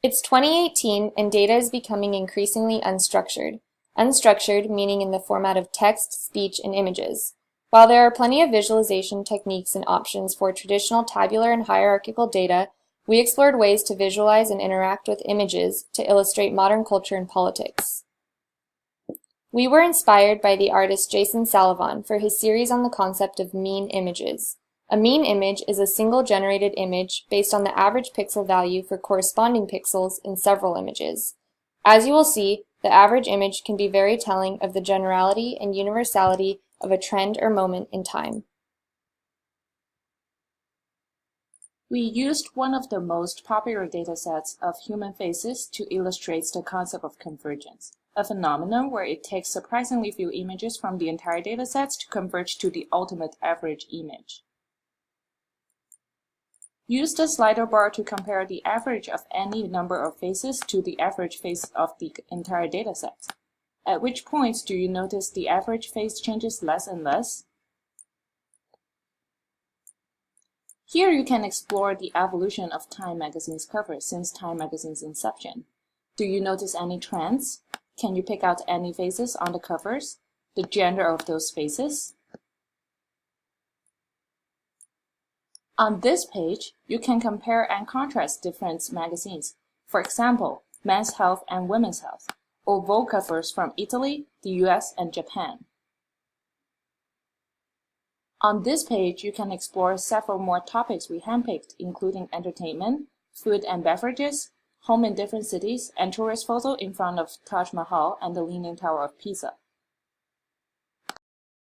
It's 2018 and data is becoming increasingly unstructured. Unstructured meaning in the format of text, speech, and images. While there are plenty of visualization techniques and options for traditional tabular and hierarchical data, we explored ways to visualize and interact with images to illustrate modern culture and politics. We were inspired by the artist Jason Salavon for his series on the concept of mean images. A mean image is a single generated image based on the average pixel value for corresponding pixels in several images. As you will see, the average image can be very telling of the generality and universality of a trend or moment in time. We used one of the most popular datasets of human faces to illustrate the concept of convergence, a phenomenon where it takes surprisingly few images from the entire datasets to converge to the ultimate average image. Use the slider bar to compare the average of any number of faces to the average face of the entire dataset. At which points do you notice the average face changes less and less? Here you can explore the evolution of Time magazine's cover since Time magazine's inception. Do you notice any trends? Can you pick out any faces on the covers? The gender of those faces? On this page, you can compare and contrast different magazines. For example, Men's Health and Women's Health, or Vogue covers from Italy, the US, and Japan. On this page, you can explore several more topics we handpicked, including entertainment, food and beverages, home in different cities, and tourist photo in front of Taj Mahal and the Leaning Tower of Pisa.